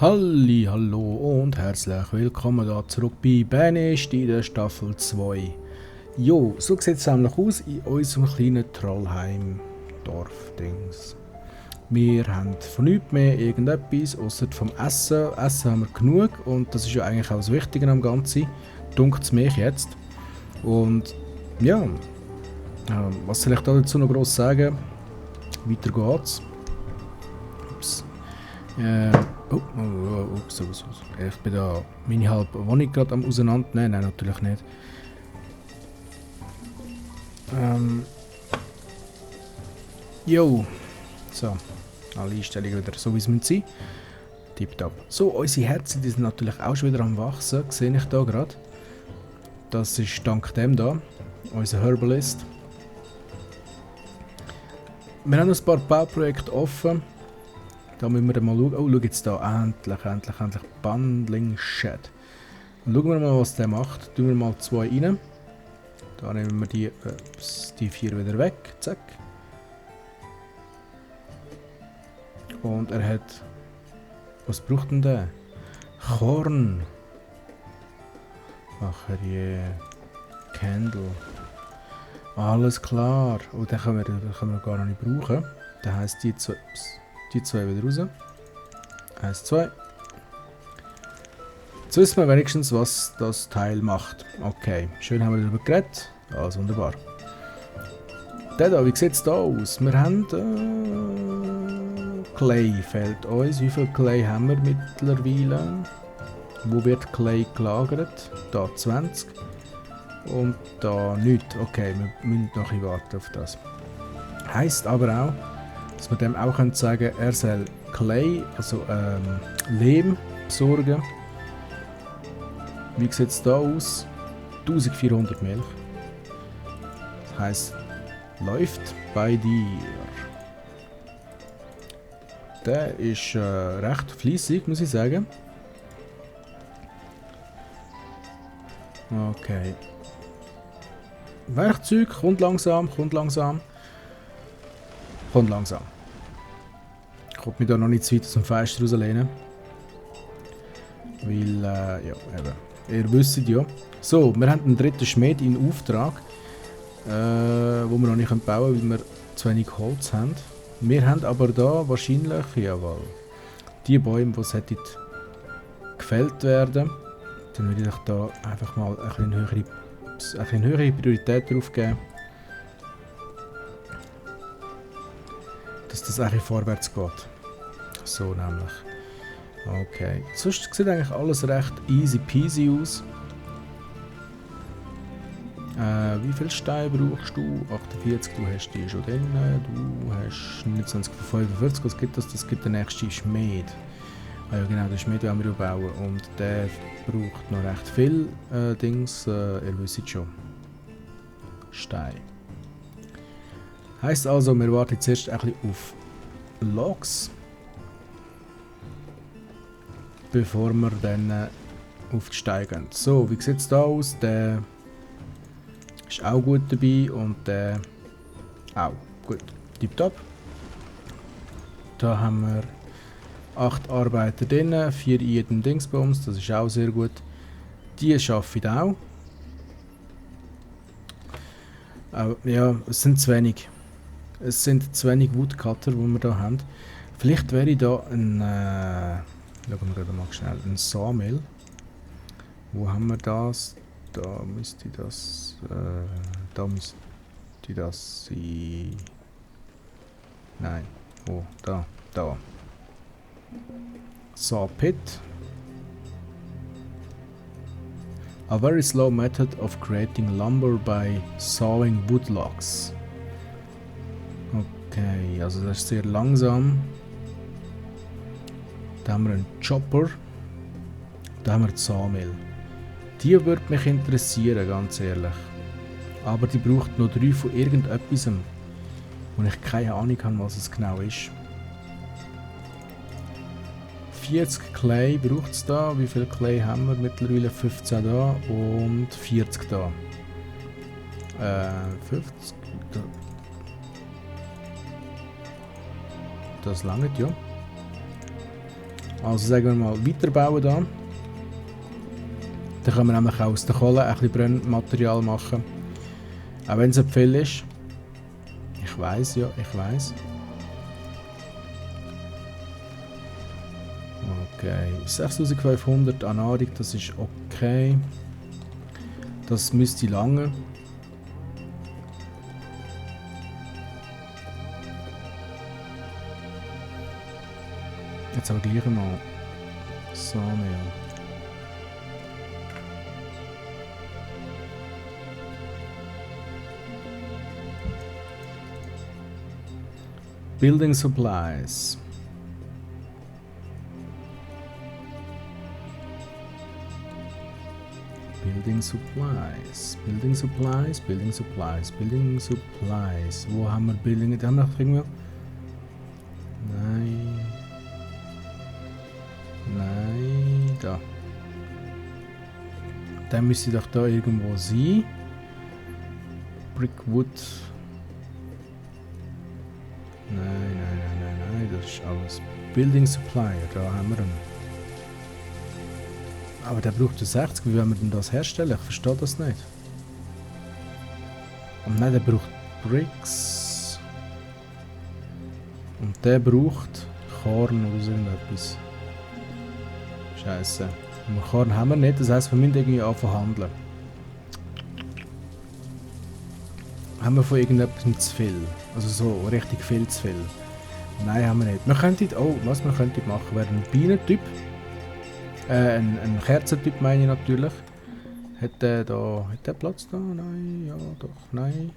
Halli, hallo und herzlich willkommen da zurück bei Banished in der Staffel 2. Jo, so sieht es nämlich aus in unserem kleinen Trollheim-Dorf-Dings. Wir haben von nichts mehr irgendetwas, außer vom Essen. Essen haben wir genug und das ist ja eigentlich auch das Wichtige am Ganzen. Dunkt es mich jetzt. Und ja, was soll ich da dazu noch groß sagen? Weiter geht's. Ups. Ups. Ich bin da meine halbe Wohnung gerade am auseinandernehmen. Nein, natürlich nicht. Jo. So. Alle Einstellungen wieder so wie es sein müssen. Tipptopp. So, unsere Herzen die sind natürlich auch schon wieder am Wachsen. Sehe ich da gerade. Das ist dank dem da. Unser Herbalist. Wir haben noch ein paar Bauprojekte offen. Da müssen wir dann mal schauen. Oh, schau jetzt da. Endlich. Bundling Shed. Und schauen wir mal, was der macht. Tun wir mal 2 rein. Da nehmen wir die 4 wieder weg. Zack. Und er hat... Was braucht denn der? Korn. Ach je. Candle. Alles klar. Oh, den können wir gar noch nicht brauchen. Das heisst, die zwei wieder raus. 1, 2. Jetzt wissen wir wenigstens, was das Teil macht. Okay, schön haben wir darüber geredet. Alles wunderbar. Der da, wie sieht es da aus? Wir haben Clay fehlt uns. Wie viel Clay haben wir mittlerweile? Wo wird Clay gelagert? Da 20. Und da nichts. Okay, wir müssen noch ein warten auf das. Heisst aber auch, dass wir dem auch sagen können, er soll Clay, also Lehm besorgen. Wie sieht es da aus? 1400 Milch. Das heisst, läuft bei dir. Der ist recht fleissig, muss ich sagen. Okay. Werkzeug kommt langsam. Kommt langsam. Ich konnte mich da noch nicht zu weit aus dem Fenster rauslehnen. Weil, ja, eben. Ihr wisst ja. So, wir haben einen dritten Schmied in Auftrag. Wo wir noch nicht bauen können, weil wir zu wenig Holz haben. Wir haben aber da wahrscheinlich, jawohl, die Bäume, die gefällt werden. Dann würde ich da einfach mal eine höhere Priorität drauf geben. Dass das eigentlich vorwärts geht. So nämlich. Okay. Sonst sieht eigentlich alles recht easy peasy aus. Wie viel Steine brauchst du? 48, du hast die schon drin. Du hast 29 von 45. Was gibt das? Das gibt den nächsten Schmied. Ah ja genau, den Schmied wollen wir bauen. Und der braucht noch recht viel Dings. Ihr wisst schon. Stein. Heisst also, wir warten zuerst ein bisschen auf Logs. Bevor wir dann auf die Steine gehen. So, wie sieht es da aus? Der ist auch gut dabei und der auch. Gut, tipptopp. Da haben wir 8 Arbeiter drin, 4 in jedem Dingsbums, das ist auch sehr gut. Die arbeiten auch. Aber ja, es sind zu wenig. Es sind zu wenig Woodcutter, die wir da haben. Vielleicht wäre da ein... schauen wir gerade mal schnell. Ein Sawmill. Wo haben wir das? Da müsste das sein. Nein. Oh, da. Sawpit. A very slow method of creating lumber by sawing wood logs. Okay, also das ist sehr langsam. Da haben wir einen Chopper. Da haben wir die Sawmill. Die würde mich interessieren, ganz ehrlich. Aber die braucht noch 3 von irgendetwas, wo ich keine Ahnung habe, was es genau ist. 40 Clay braucht es da. Wie viel Clay haben wir? Mittlerweile 15 da und 40 da. 50. Das langt ja. Also sagen wir mal weiterbauen da. Dann können wir nämlich auch aus der Kohle ein bisschen Brennmaterial machen. Auch wenn es nicht viel ist. Ich weiss, ja, ich weiss. Okay, 6500 an Nahrung, das ist okay. Das müsste lange. Jetzt aber gleich mal Samuel. Building Supplies. Building Supplies. Building Supplies. Building Supplies. Building Supplies. Wo haben wir Building? Da haben wir noch irgendwo. Nein. Nein. Da. Dann müsste doch da irgendwo sein. Brickwood. Nein, das ist alles. Building Supplier, da haben wir ihn. Aber der braucht 60, wie wollen wir denn das herstellen? Ich verstehe das nicht. Und nein, der braucht Bricks. Und der braucht Korn oder so irgendetwas. Scheiße. Und Korn haben wir nicht, das heisst, wir müssen irgendwie anfangen handeln. Haben wir von irgendetwas zu viel? Also so richtig viel zu viel? Nein, haben wir nicht. Wir könnten, oh, was wir könnten machen, wäre ein Bienentyp. Ein Kerzentyp meine ich natürlich. Hat der Platz da? Nein, ja doch, nein.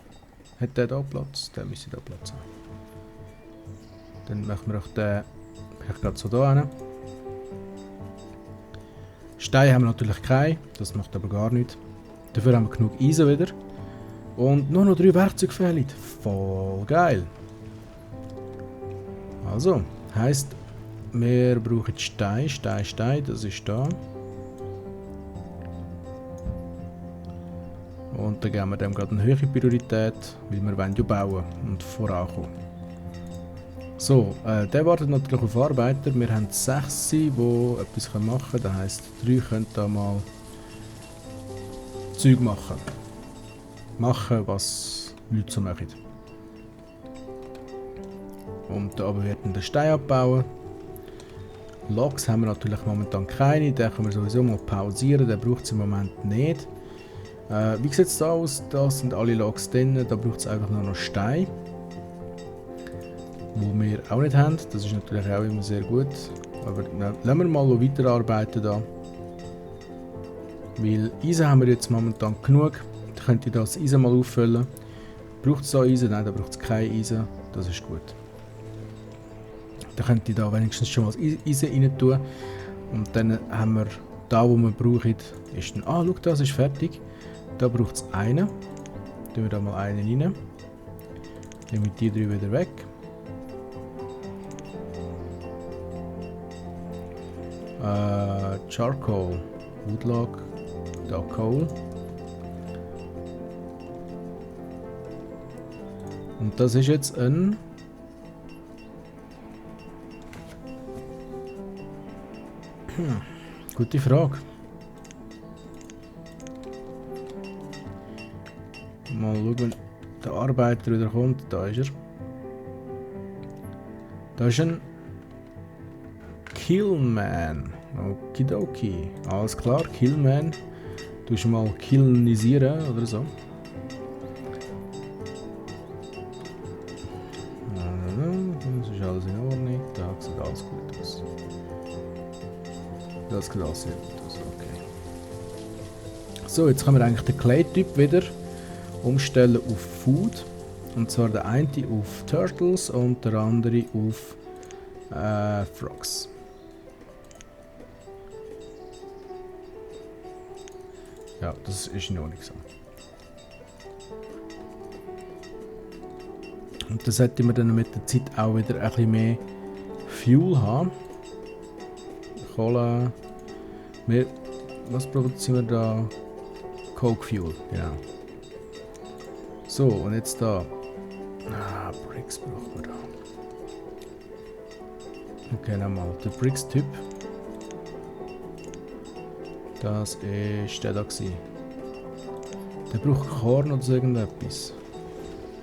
Hat der da Platz? Der müsste da Platz haben. Dann machen wir auch den vielleicht gerade so da hin. Steine haben wir natürlich keinen, das macht aber gar nichts. Dafür haben wir genug Eisen wieder. Und nur noch 3 Werkzeuge fehlen. Voll geil. Also, heisst, wir brauchen Stein, das ist da. Und dann geben wir dem gerade eine höhere Priorität, weil wir wollen ja bauen und vorankommen. So, der wartet natürlich auf Arbeiter. Wir haben 6, die etwas machen können. Das heisst, 3 können da mal Zeug machen. Machen, was Leute so machen. Und da oben wird dann der Stein abbauen. Loks haben wir natürlich momentan keine, den können wir sowieso mal pausieren, den braucht es im Moment nicht. Wie sieht es da aus? Da sind alle Loks drin, da braucht es einfach nur noch Stein. Wo wir auch nicht haben, das ist natürlich auch immer sehr gut. Aber lassen wir mal weiterarbeiten da. Weil Eisen haben wir jetzt momentan genug. Da könnt ihr das Eisen mal auffüllen. Braucht es da Eisen? Nein, da braucht es kein Eisen. Das ist gut. Da könnt ihr da wenigstens schon mal Eisen rein tun. Und dann haben wir da, wo wir brauchen, ist dann, schau, das ist fertig. Da braucht es einen. Tun wir da mal einen rein. Nehmen wir die 3 wieder weg. Charcoal, Woodlog, da Coal. Und das ist jetzt ein gute Frage. Mal schauen, der Arbeiter wieder kommt. Da ist er. Da ist ein Killman. Okidoki. Alles klar, Killman. Du musst mal killnisieren oder so. Das ist alles in Ordnung. Da sieht alles gut aus. Das sieht alles sehr gut aus, okay. So, jetzt können wir eigentlich den Clay-Typ wieder umstellen auf Food. Und zwar der eine auf Turtles und der andere auf Frogs. Ja, das ist noch nicht so. Und dann sollten wir dann mit der Zeit auch wieder ein bisschen mehr Fuel haben. Kohle. Was produzieren wir da? Coke Fuel, genau. So, und jetzt da. Bricks brauchen wir da. Okay, nochmal. Der Bricks-Typ. Das ist der da gewesen. Der braucht Korn oder so irgendetwas.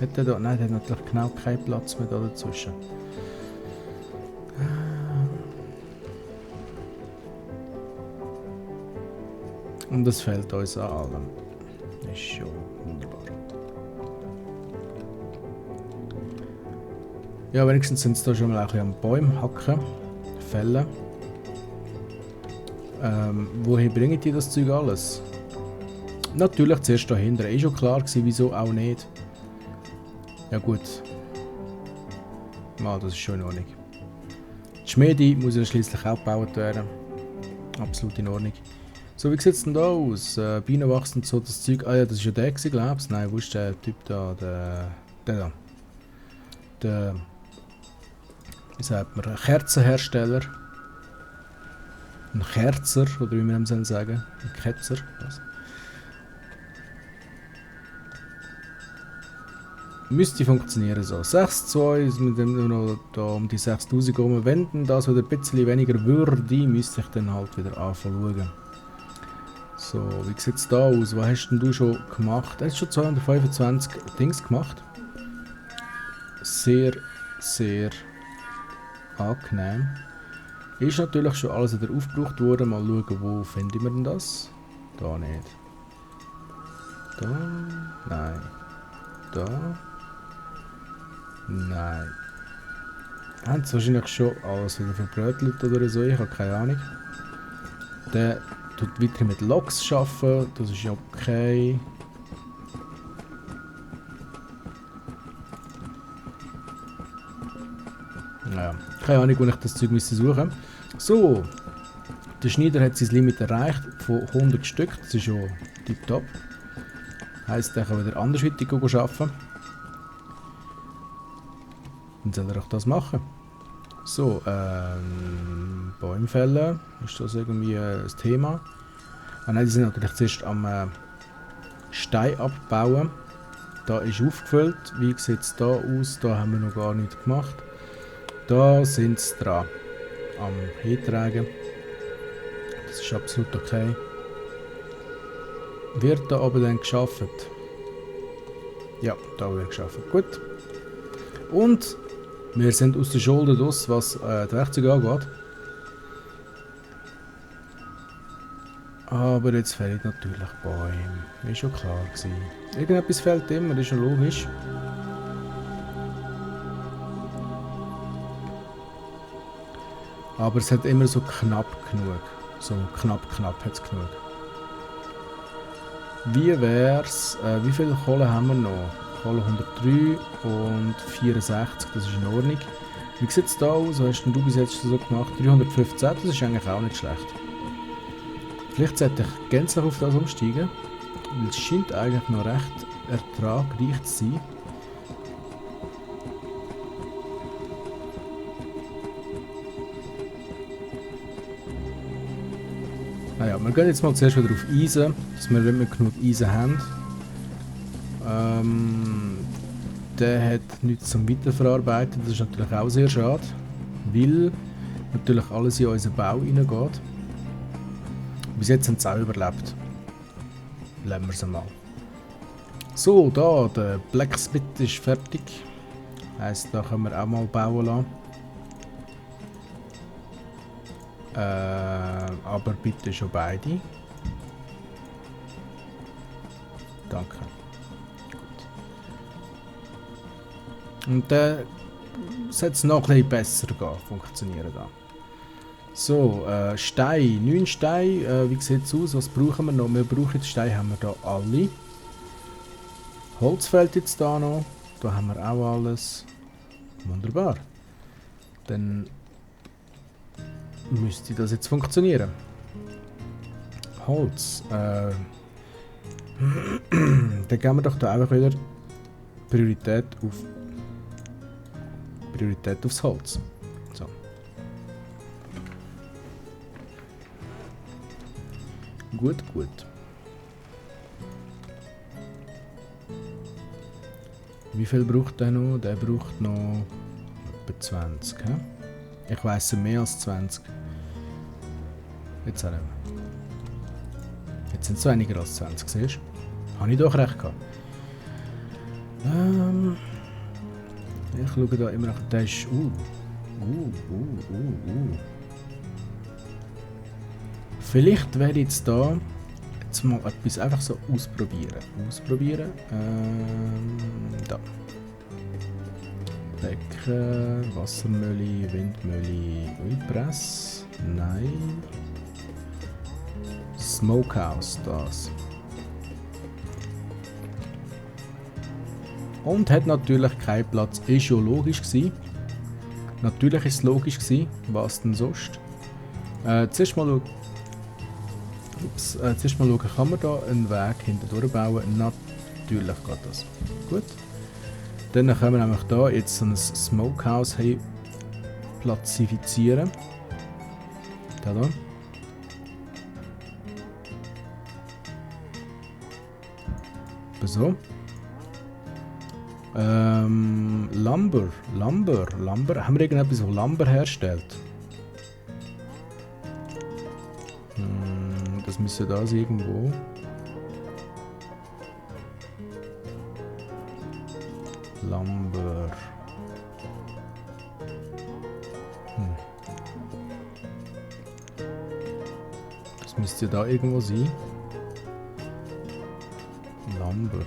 Hat der da? Nein, der hat natürlich genau keinen Platz mehr da dazwischen. Und das fehlt uns an allem. Ist schon wunderbar. Ja, wenigstens sind sie da schon mal ein bisschen am Bäume hacken, fällen. Woher bringen die das Zeug alles? Natürlich zuerst dahinter. Ist schon klar gewesen, wieso auch nicht. Ja gut. Das ist schon in Ordnung. Die Schmiede muss ja schließlich auch gebaut werden. Absolut in Ordnung. So, wie sieht es denn da aus? Bienen wachsen so das Zeug. Ah ja, das ist ja der gewesen, glaubst du? Nein, wo ist der Typ da? Der da. Der, wie sagt man, ein Kerzenhersteller. Ein Kerzer, oder wie wir ihm sagen. Ein Ketzer. Was? Müsste funktionieren so. 6,2 mit dem noch da um die 6000 herum. Wenn denn das wieder ein bisschen weniger würde, müsste ich dann halt wieder anfangen. So, wie sieht es da aus? Was hast denn du schon gemacht? Du hast schon 225 Dings gemacht. Sehr, sehr angenehm. Ist natürlich schon alles wieder aufgebraucht worden. Mal schauen, wo finden wir denn das? Da nicht. Da? Nein. Da? Nein. Haben sie wahrscheinlich schon alles wieder verbrötelt oder so? Ich habe keine Ahnung. Der tut weiter mit Loks arbeiten. Das ist okay. Ja, keine Ahnung, wo ich das Zeug suchen müsste. So, der Schneider hat sein Limit erreicht von 100 Stück. Das ist schon tipptopp. Heisst, er kann wieder andersweitig arbeiten. Dann soll er auch das machen. So, Bäume fällen. Ist das irgendwie ein Thema? Ah nein, die sind natürlich zuerst am Stein abbauen. Da ist aufgefüllt. Wie sieht es da aus? Da haben wir noch gar nichts gemacht. Da sind sie dran. Am Hintragen. Das ist absolut okay. Wird da aber dann geschafft? Ja, da wird geschafft. Gut. Und wir sind aus der Schulden raus, was die Werkzeuge angeht. Aber jetzt fehlen natürlich Bäume. Ist schon klar gewesen. Irgendetwas fehlt immer, das ist schon logisch. Aber es hat immer so knapp genug. So knapp hat es genug. Wie wär's? Wie viele Kohle haben wir noch? Kohle 103 und 64, das ist in Ordnung. Wie sieht es da aus? Was hast denn du bis jetzt so gemacht? 315, das ist eigentlich auch nicht schlecht. Vielleicht sollte ich gänzlich auf das umsteigen, weil es scheint eigentlich noch recht ertragreich zu sein. Naja, wir gehen jetzt mal zuerst wieder auf Eisen, dass wir nicht mehr genug Eisen haben. Der hat nichts zum Weiterverarbeiten, das ist natürlich auch sehr schade, weil natürlich alles in unseren Bau reingeht. Bis jetzt haben sie auch überlebt. Lassen wir es mal. So, da, der Blacksmith ist fertig. Heisst, da können wir auch mal bauen lassen. Aber bitte schon beide. Danke. Gut. Und dann sollte es noch ein bisschen besser funktionieren. Da. So, Stein, 9 Steine, wie sieht es aus? Was brauchen wir noch? Wir brauchen jetzt Steine, haben wir da alle. Holz fehlt jetzt da noch. Da haben wir auch alles. Wunderbar. Dann müsste das jetzt funktionieren. Holz. Dann geben wir doch da einfach wieder Priorität aufs Holz. So. Gut, gut. Wie viel braucht der noch? Der braucht noch etwa 20. He? Ich weiss mehr als 20. Jetzt auch nicht mehr. Jetzt sind es weniger als 20, siehst du? Habe ich doch recht gehabt. Ich schaue da immer nach. Der ist. Vielleicht werde ich jetzt da jetzt mal etwas einfach so ausprobieren. Da. Becken, Wassermühle, Windmühle, Ölpress. Nein. Smokehouse, das. Und hat natürlich keinen Platz. Ist schon logisch gewesen. Natürlich ist es logisch gewesen. Was denn sonst? Zuerst mal schauen. Zuerst mal schauen, kann man da einen Weg hinten bauen? Natürlich geht das. Gut. Dann können wir nämlich da jetzt so ein Smokehouse platzifizieren. Da. So. Lumber. Haben wir irgendetwas, das Lumber herstellt? Das müsste da sein irgendwo. Lumber. Das müsste da irgendwo sein. Lumber.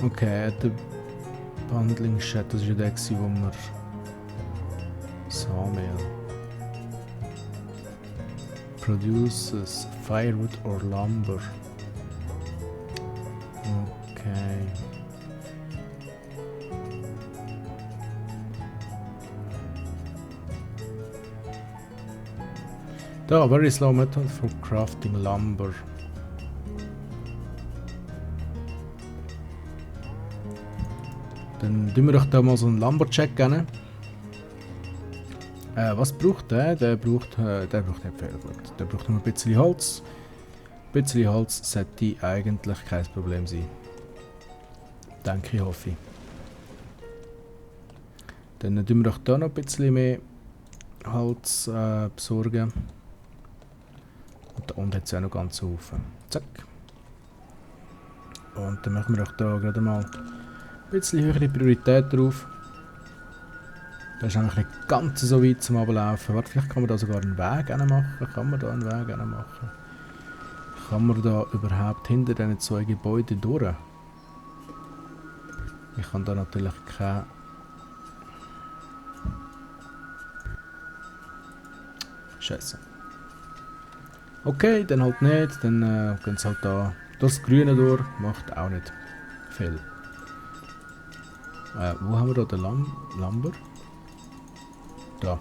Okay, der Bundling Shed, das war ja der, wo wir Sawmill produces firewood or lumber. Okay. Da, very slow method for crafting lumber. Dann tun wir doch da mal so einen Lumberjack rein. Was braucht der? Der braucht nicht viel. Gut. Der braucht nur ein bisschen Holz. Ein bisschen Holz sollte eigentlich kein Problem sein. Denke ich, hoffe ich. Dann tun wir doch da noch ein bisschen mehr Holz besorgen. Und da unten hat es auch noch ganz Haufen. Zack. Und dann machen wir doch da gerade mal ein bisschen höhere Priorität drauf. Das ist nämlich nicht ganz so weit zum Ablaufen. Warte, vielleicht kann man da sogar einen Weg machen. Kann man da einen Weg machen? Kann man da überhaupt hinter diesen zwei Gebäuden durch? Ich kann da natürlich keine... Scheiße. Okay, dann halt nicht. Dann gehen sie halt da durchs Grüne durch. Macht auch nicht viel. Wo haben wir da den Lumber? Da.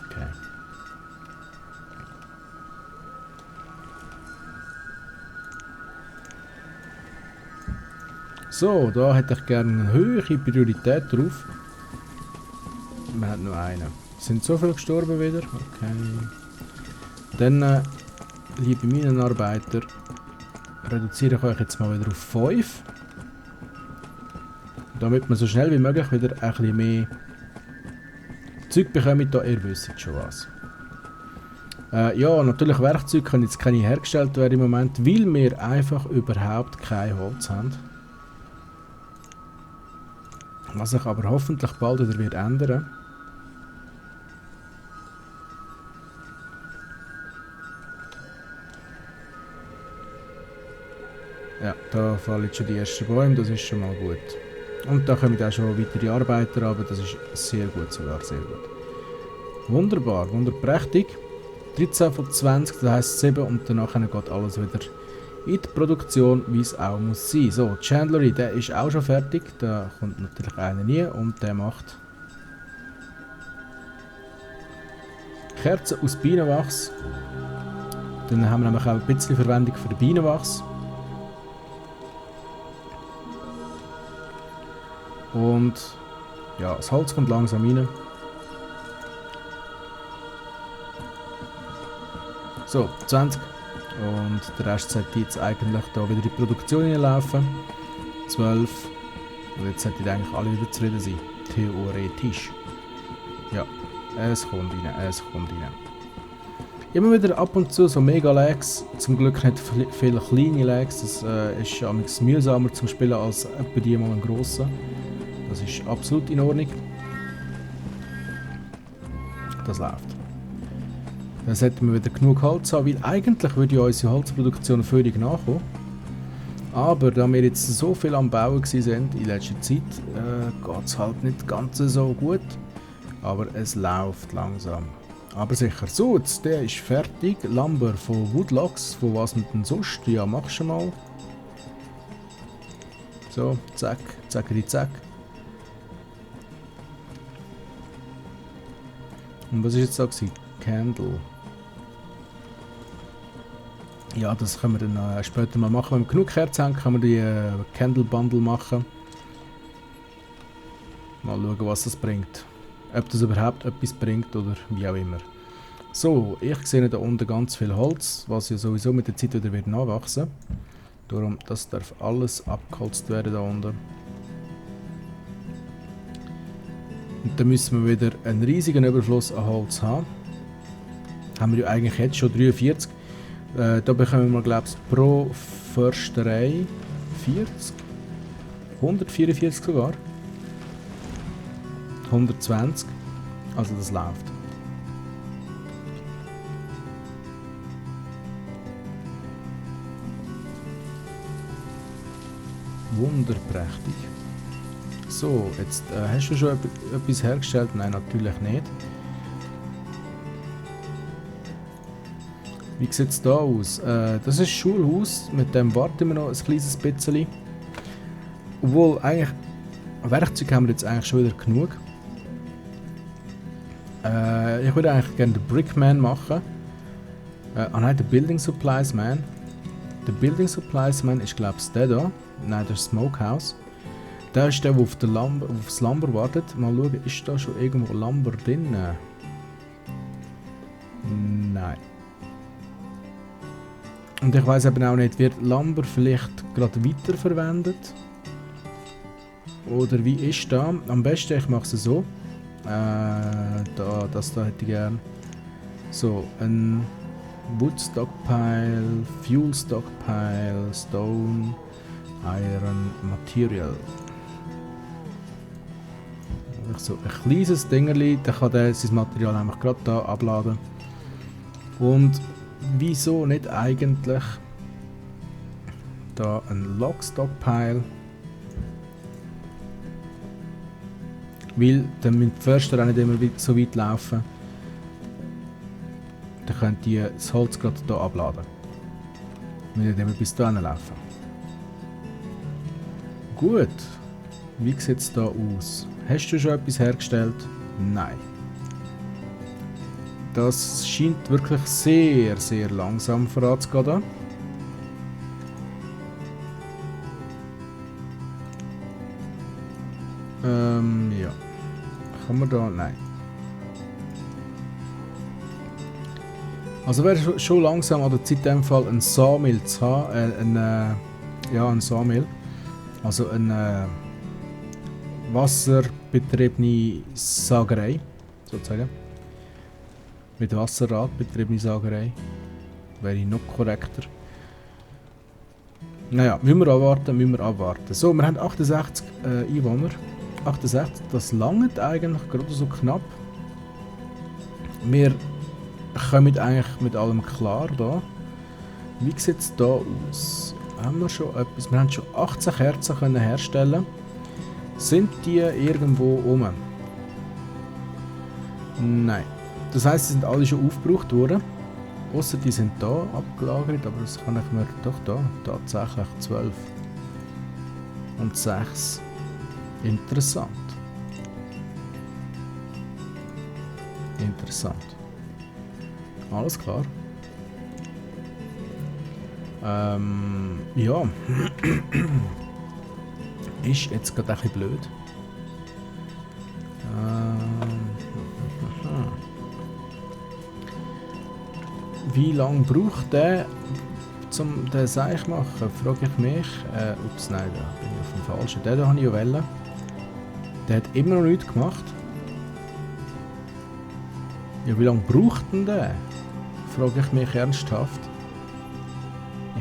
Okay. So, da hätte ich gerne eine höhere Priorität drauf. Wir haben nur einen. Sind so viele gestorben wieder? Okay. Dann, liebe Minenarbeiter, reduziere ich euch jetzt mal wieder auf 5. Damit wir so schnell wie möglich wieder ein bisschen mehr Zeug bekommen, da ihr wisst schon was. Ja, natürlich Werkzeuge können jetzt keine hergestellt werden im Moment, weil wir einfach überhaupt kein Holz haben. Was sich aber hoffentlich bald wieder wird ändern. Ja, da fallen jetzt schon die ersten Bäume, das ist schon mal gut. Und da kommen auch schon weitere Arbeiter, aber das ist sehr gut, sogar sehr gut. Wunderbar, wunderprächtig. 13 von 20, das heisst 7 und danach geht alles wieder in die Produktion, wie es auch muss sein. So, Chandlery, der ist auch schon fertig, da kommt natürlich einer nie und der macht Kerzen aus Bienenwachs. Dann haben wir nämlich auch ein bisschen Verwendung für den Bienenwachs. Und ja, das Holz kommt langsam rein. So, 20. Und der Rest sollte jetzt eigentlich da wieder in die Produktion hineinlaufen. 12. Und jetzt sollten eigentlich alle wieder zufrieden sein. Theoretisch. Ja, es kommt rein, es kommt rein. Immer wieder ab und zu so mega Lags. Zum Glück nicht viele kleine Lags. Das ist amigs mühsamer zum Spielen als etwa die mal einen grossen. Das ist absolut in Ordnung. Das läuft. Dann sollten wir wieder genug Holz haben, weil eigentlich würde ja unsere Holzproduktion völlig nachkommen. Aber da wir jetzt so viel am Bauen waren in letzter Zeit, geht es halt nicht ganz so gut. Aber es läuft langsam. Aber sicher. So, jetzt der ist fertig. Lumber von Woodlogs. Von was mit denn sonst? Ja, mach schon mal. So, zack, zackeri zack. Und was ist jetzt da gewesen? Candle. Ja, das können wir dann später mal machen. Wenn wir genug Kerzen haben, können wir die Candle Bundle machen. Mal schauen, was das bringt. Ob das überhaupt etwas bringt oder wie auch immer. So, ich sehe da unten ganz viel Holz, was ja sowieso mit der Zeit wieder wird nachwachsen. Darum, das darf alles abgeholzt werden da unten. Und dann müssen wir wieder einen riesigen Überfluss an Holz haben. Haben wir ja eigentlich jetzt schon 43. Da bekommen wir, glaube ich, pro Försterei 40. 144 sogar. 120. Also das läuft. Wunderprächtig. So, jetzt hast du schon etwas hergestellt? Nein, natürlich nicht. Wie sieht es da aus? Das ist das Schulhaus, mit dem warten wir noch ein kleines bisschen. Obwohl, eigentlich, Werkzeug haben wir jetzt eigentlich schon wieder genug. Ich würde eigentlich gerne den Brickman machen. Nein, der Building Supplies Man. Der Building Supplies Man ist, glaube ich, der da. Nein, der Smokehouse. Der ist der, der auf das Lumber wartet. Mal schauen, ist da schon irgendwo Lumber drin? Nein. Und ich weiß eben auch nicht, wird Lumber vielleicht gerade weiterverwendet? Oder wie ist das? Am besten, ich mache es so. Das da hätte ich gern. So, ein Wood Stockpile, Fuel Stockpile, Stone, Iron Material. So ein kleines Dingerli, dann kann der sein Material einfach gerade da abladen. Und wieso nicht eigentlich da ein Log Stockpile? Weil dann müssen die Förster auch nicht immer so weit laufen. Dann könnt ihr das Holz gerade hier abladen. Wir müssen nicht immer bis hierhin laufen. Gut. Wie sieht es da aus? Hast du schon etwas hergestellt? Nein. Das scheint wirklich sehr, sehr langsam voranzugehen. Ja. Kann man da? Nein. Also wäre schon langsam an der Zeit in dem Fall ein Sawmill zu haben. Ein Sawmill. Also eine wasserbetriebene Sagerei, sozusagen. Mit Wasserrad betriebene Sagerei. Wäre noch korrekter. Naja, müssen wir abwarten. So, wir haben 68 Einwohner. 68, das langt eigentlich gerade so knapp. Wir kommen eigentlich mit allem klar da. Wie sieht es da aus? Haben wir schon etwas? Wir haben schon 18 Kerzen können herstellen. Sind die irgendwo rum? Nein. Das heisst, sie sind alle schon aufgebraucht worden. Ausser die sind da abgelagert, aber das kann ich mir doch da. Tatsächlich 12. Und 6. Interessant. Interessant. Alles klar. Ja. Ist jetzt gerade ein bisschen blöd. Wie lange braucht der, um den Seich zu machen? Frage ich mich. Ups, nein, da bin ich auf dem falschen. Den da habe ich ja wollen. Der hat immer noch nichts gemacht. Ja, wie lange braucht denn der? Frage ich mich ernsthaft.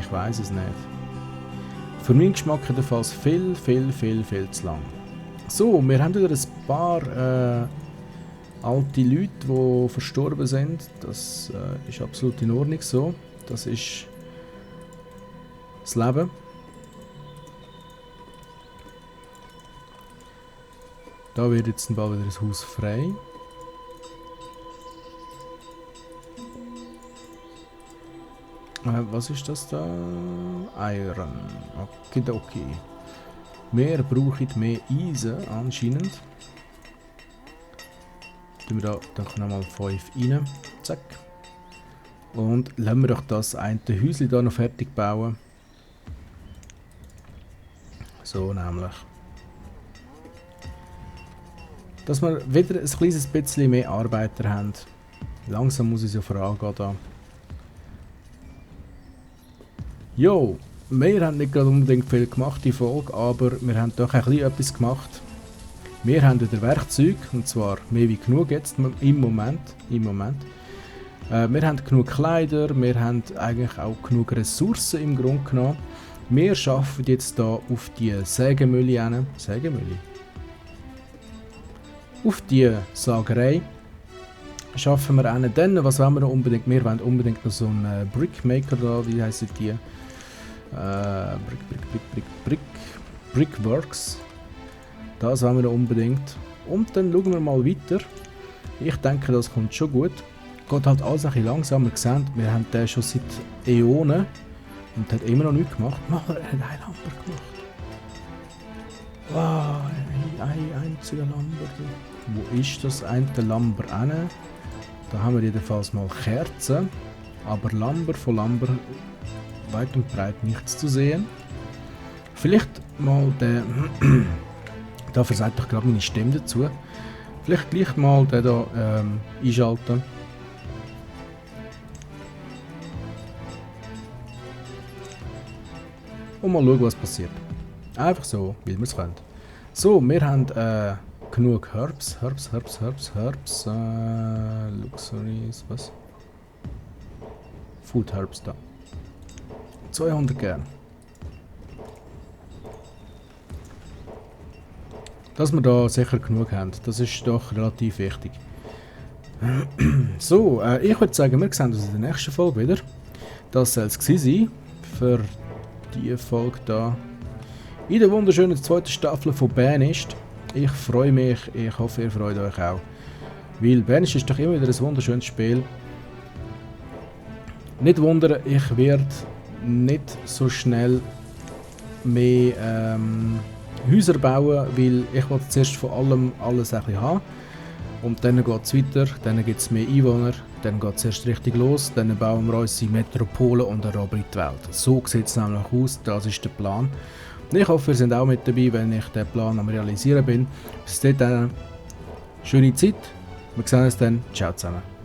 Ich weiß es nicht. Für meinen Geschmack jedenfalls viel zu lang. So, wir haben wieder ein paar alte Leute, die verstorben sind. Das ist absolut in Ordnung so. Das ist das Leben. Da wird jetzt bald wieder das Haus frei. Was ist das da? Iron. Okidoki. Wir brauchen mehr Eisen anscheinend. Tun wir da doch nochmal 5 rein. Zack. Und lassen wir doch das eine Häuschen da noch fertig bauen. So nämlich. Dass wir wieder ein kleines bisschen mehr Arbeiter haben. Langsam muss ich so vorangehen da. Jo, wir haben nicht gerade unbedingt viel gemacht in Folge, aber wir haben doch ein bisschen etwas gemacht. Wir haben wieder Werkzeug, und zwar mehr wie genug jetzt im Moment. Wir haben genug Kleider, wir haben eigentlich auch genug Ressourcen im Grunde genommen. Wir arbeiten jetzt hier auf die Sägemühle hin. Sägemühle? Auf die Sagerei schaffen wir einen. Dann, was wollen wir noch unbedingt? Wir wollen unbedingt noch so einen Brickmaker da, wie heissen die? Brickworks. Das wollen wir noch unbedingt. Und dann schauen wir mal weiter. Ich denke, das kommt schon gut. Geht halt alles ein bisschen langsamer gesehen. Wir haben den schon seit Äonen und hat immer noch nichts gemacht. Er hat einen Lamper gemacht. Wow, ein einziger Lamper. Wo ist das eine Lamper hin? Da haben wir jedenfalls mal Kerzen. Aber Lamper von Lamper weit und breit nichts zu sehen. Vielleicht mal der... da versagt doch gerade meine Stimme dazu. Vielleicht gleich mal den da einschalten. Und mal schauen, was passiert. Einfach so, weil wir es können. So, wir haben genug Herbs. Luxuries, was? Food Herbs da. 200 gern. Dass wir da sicher genug haben, das ist doch relativ wichtig. So, ich würde sagen, wir sehen uns in der nächsten Folge wieder. Das soll es gewesen sein für diese Folge da. In der wunderschönen zweiten Staffel von Banished. Ich freue mich, ich hoffe, ihr freut euch auch. Weil Banished ist doch immer wieder ein wunderschönes Spiel. Nicht wundern, ich werde nicht so schnell mehr Häuser bauen, weil ich will zuerst von allem alles ein bisschen haben. Und dann geht es weiter, dann gibt es mehr Einwohner, dann geht es erst richtig los, dann bauen wir unsere Metropole und erobern die Welt. So sieht es nämlich aus, das ist der Plan. Und ich hoffe, ihr seid auch mit dabei, wenn ich den Plan am realisieren bin. Bis dahin, schöne Zeit, wir sehen uns dann, ciao zusammen.